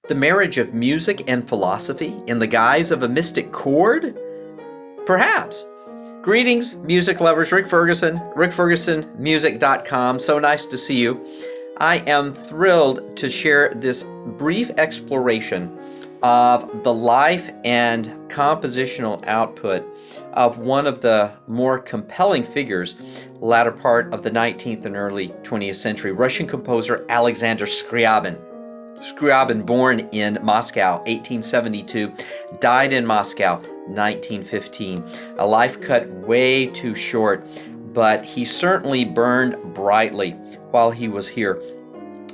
The marriage of music and philosophy in the guise of a mystic chord? Perhaps. Greetings, music lovers. Rick Ferguson, rickfergusonmusic.com. So nice to see you. I am thrilled to share this brief exploration of the life and compositional output of one of the more compelling figures, latter part of the 19th and early 20th century, Russian composer Alexander Scriabin. Scriabin, born in Moscow, 1872, died in Moscow, 1915. A life cut way too short, but he certainly burned brightly while he was here.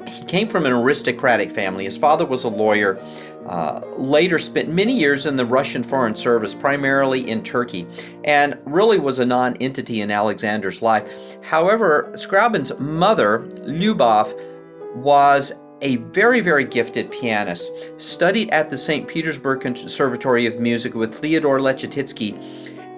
He came from an aristocratic family. His father was a lawyer, later spent many years in the Russian Foreign Service, primarily in Turkey, and really was a non-entity in Alexander's life. However, Scriabin's mother, Lyubov, was a very, very gifted pianist, studied at the St. Petersburg Conservatory of Music with Fyodor Lechetitsky,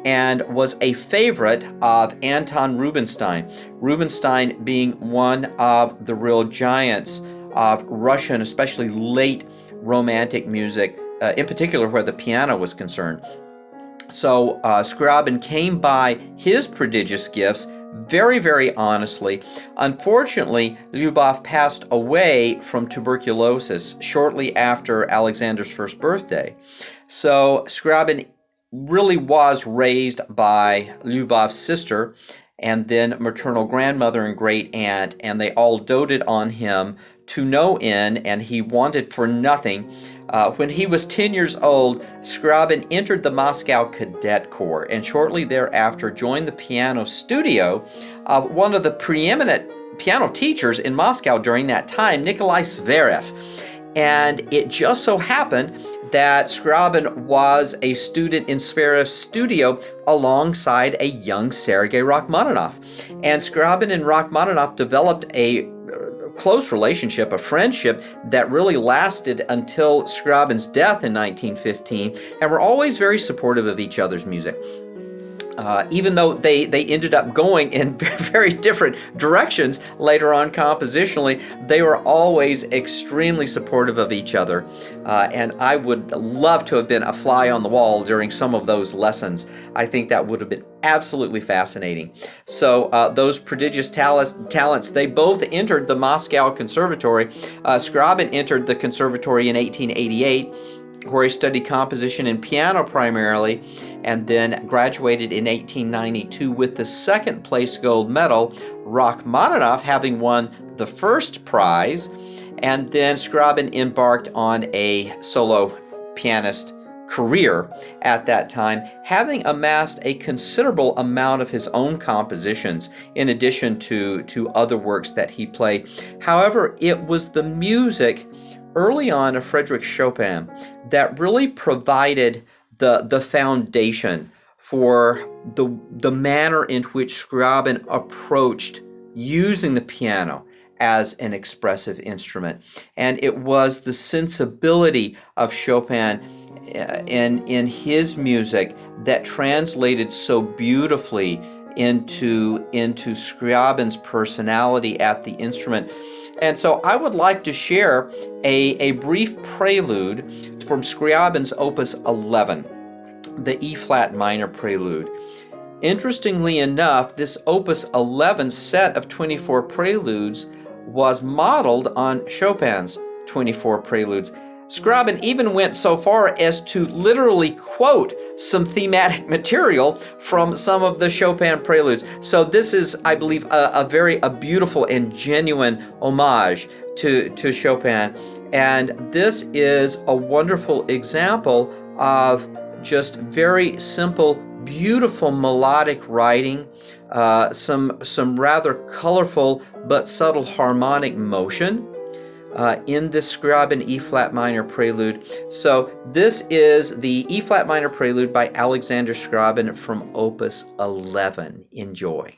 and was a favorite of Anton Rubinstein. Rubinstein being one of the real giants of Russian, especially late Romantic music, in particular where the piano was concerned. So Scriabin came by his prodigious gifts very, very honestly. Unfortunately, Lyubov passed away from tuberculosis shortly after Alexander's first birthday. So Scriabin really was raised by Lyubov's sister and then maternal grandmother and great aunt, and they all doted on him to no end, and he wanted for nothing. When he was 10 years old, Scriabin entered the Moscow Cadet Corps and shortly thereafter joined the piano studio of one of the preeminent piano teachers in Moscow during that time, Nikolai Zverev. And it just so happened that Scriabin was a student in Zverev's studio alongside a young Sergei Rachmaninoff. And Scriabin and Rachmaninoff developed a close relationship, a friendship that really lasted until Scriabin's death in 1915, and were always very supportive of each other's music. Even though they ended up going in very different directions later on compositionally, they were always extremely supportive of each other. And I would love to have been a fly on the wall during some of those lessons. I think that would have been absolutely fascinating. So those prodigious talents, they both entered the Moscow Conservatory. Scriabin entered the conservatory in 1888, where he studied composition and piano primarily, and then graduated in 1892 with the second place gold medal, Rachmaninoff having won the first prize, and then Scriabin embarked on a solo pianist career at that time, having amassed a considerable amount of his own compositions in addition to other works that he played. However, it was the music early on of Frédéric Chopin that really provided the foundation for the manner in which Scriabin approached using the piano as an expressive instrument. And it was the sensibility of Chopin in his music that translated so beautifully into Scriabin's personality at the instrument. And so I would like to share a brief prelude from Scriabin's Opus 11, the E-flat minor prelude. Interestingly enough, this Opus 11 set of 24 preludes was modeled on Chopin's 24 preludes. Scriabin even went so far as to literally quote some thematic material from some of the Chopin preludes. So this is, I believe, a beautiful and genuine homage to Chopin. And this is a wonderful example of just very simple, beautiful melodic writing, some rather colorful but subtle harmonic motion in this Scriabin E-flat minor prelude. So this is the E-flat minor prelude by Alexander Scriabin from Opus 11. Enjoy.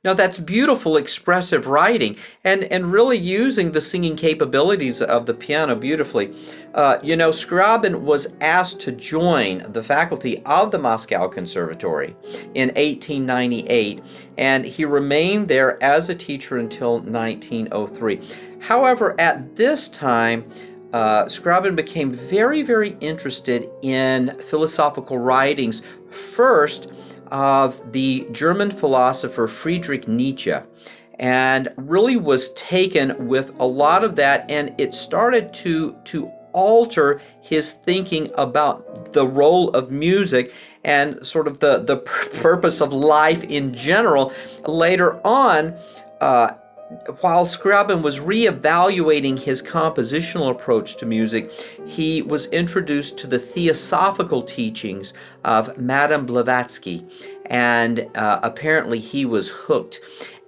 Now that's beautiful expressive writing and really using the singing capabilities of the piano beautifully. Scriabin was asked to join the faculty of the Moscow Conservatory in 1898, and he remained there as a teacher until 1903. However, at this time, Scriabin became very, very interested in philosophical writings, first of the German philosopher Friedrich Nietzsche, and really was taken with a lot of that, and it started to alter his thinking about the role of music and sort of the purpose of life in general. Later on, while Scriabin was reevaluating his compositional approach to music, he was introduced to the Theosophical teachings of Madame Blavatsky, and apparently he was hooked.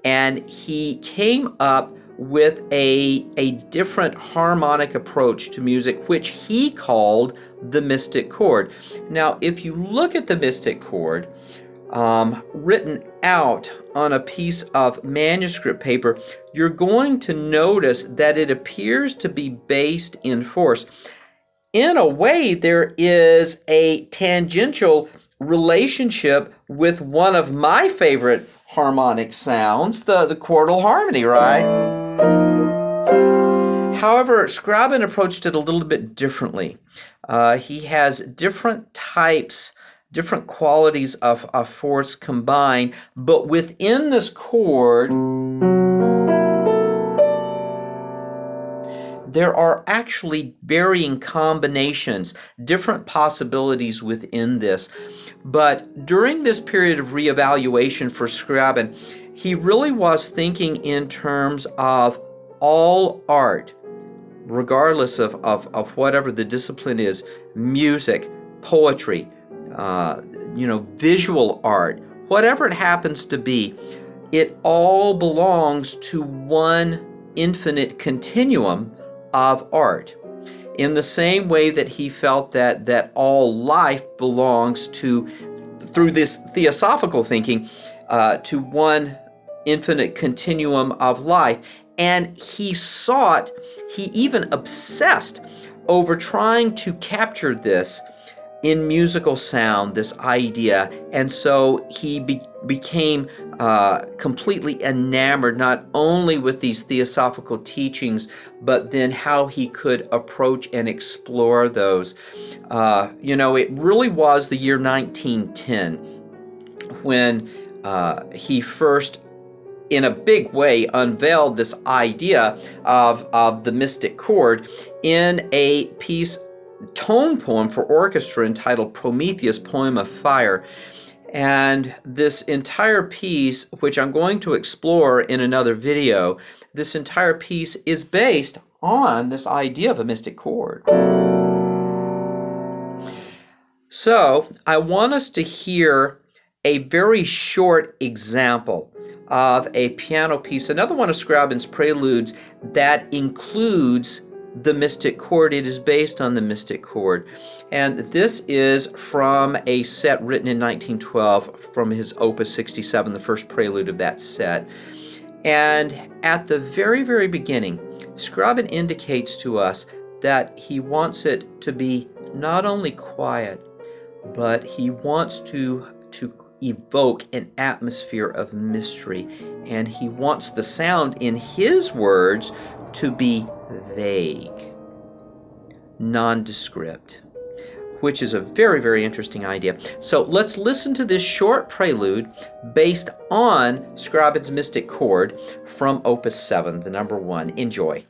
And he came up with a different harmonic approach to music, which he called the Mystic Chord. Now, if you look at the Mystic Chord, written out on a piece of manuscript paper, you're going to notice that it appears to be based in force. In a way, there is a tangential relationship with one of my favorite harmonic sounds, the chordal harmony, right? However, Scriabin approached it a little bit differently. He has different types, different qualities of force combined, but within this chord, there are actually varying combinations, different possibilities within this. But during this period of reevaluation for Scriabin, he really was thinking in terms of all art, regardless of whatever the discipline is, music, poetry, visual art, whatever it happens to be, it all belongs to one infinite continuum of art. In the same way that he felt that all life belongs to, through this theosophical thinking, to one infinite continuum of life. And he even obsessed over trying to capture this in musical sound, this idea. And so he became completely enamored not only with these theosophical teachings, but then how he could approach and explore those. It really was the year 1910 when he first, in a big way, unveiled this idea of the Mystic Chord in a tone poem for orchestra entitled Prometheus, Poem of Fire. And this entire piece, which I'm going to explore in another video, this entire piece is based on this idea of a mystic chord. So I want us to hear a very short example of a piano piece, another one of Scriabin's preludes that includes the Mystic Chord. It is based on the Mystic Chord. And this is from a set written in 1912 from his Opus 67, the first prelude of that set. And at the very, very beginning, Scriabin indicates to us that he wants it to be not only quiet, but he wants to evoke an atmosphere of mystery. And he wants the sound, in his words, to be vague, nondescript, which is a very, very interesting idea. So let's listen to this short prelude based on Scriabin's Mystic Chord from Opus 7, the number 1. Enjoy.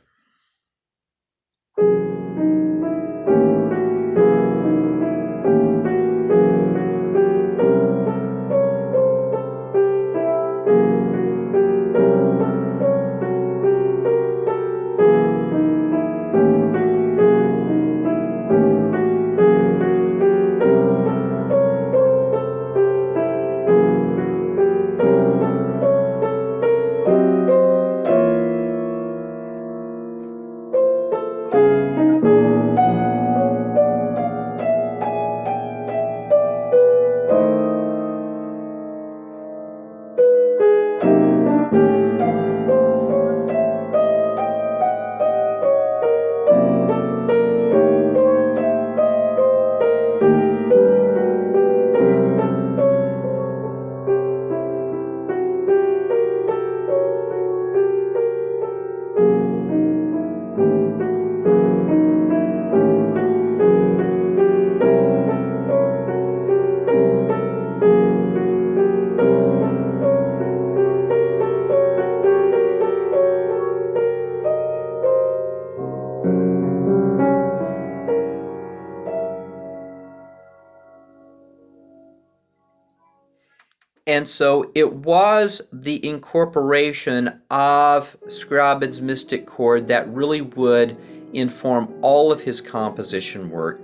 And so it was the incorporation of Scriabin's Mystic Chord that really would inform all of his composition work.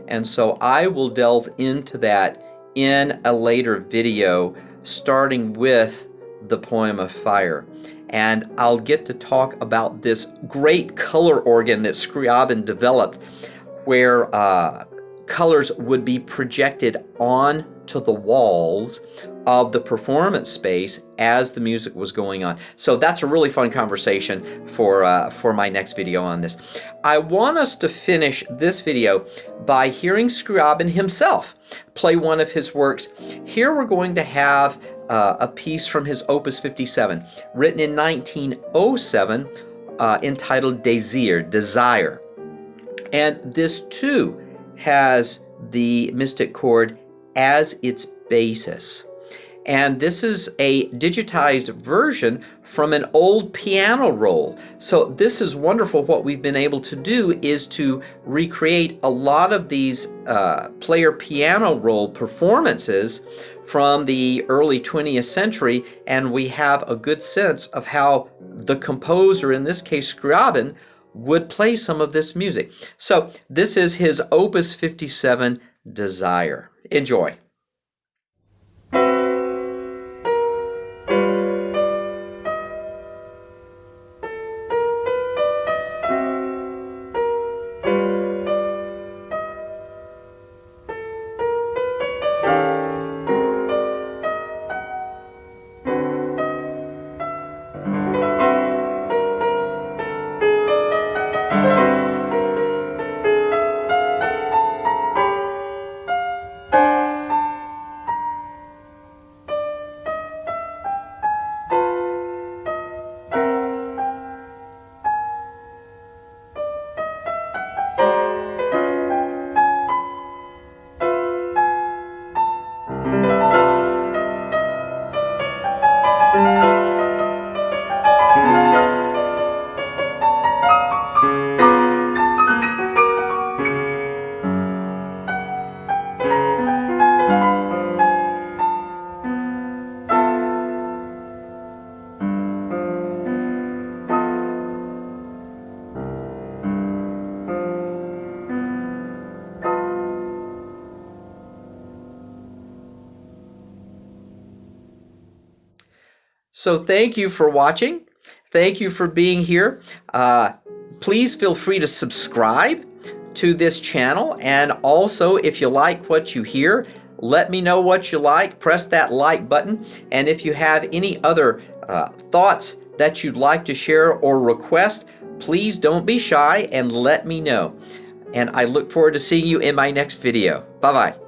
And so I will delve into that in a later video, starting with the poem of Fire. And I'll get to talk about this great color organ that Scriabin developed, where colors would be projected onto the walls of the performance space as the music was going on. So that's a really fun conversation for my next video on this. I want us to finish this video by hearing Scriabin himself play one of his works. Here we're going to have a piece from his Opus 57, written in 1907, entitled Désir, Desire. And this too has the Mystic Chord as its basis. And this is a digitized version from an old piano roll. So this is wonderful. What we've been able to do is to recreate a lot of these player piano roll performances from the early 20th century, and we have a good sense of how the composer, in this case Scriabin, would play some of this music. So this is his Opus 57, Desire. Enjoy. So thank you for watching. Thank you for being here. Please feel free to subscribe to this channel. And also, if you like what you hear, let me know what you like. Press that like button. And if you have any other thoughts that you'd like to share or request, please don't be shy and let me know. And I look forward to seeing you in my next video. Bye-bye.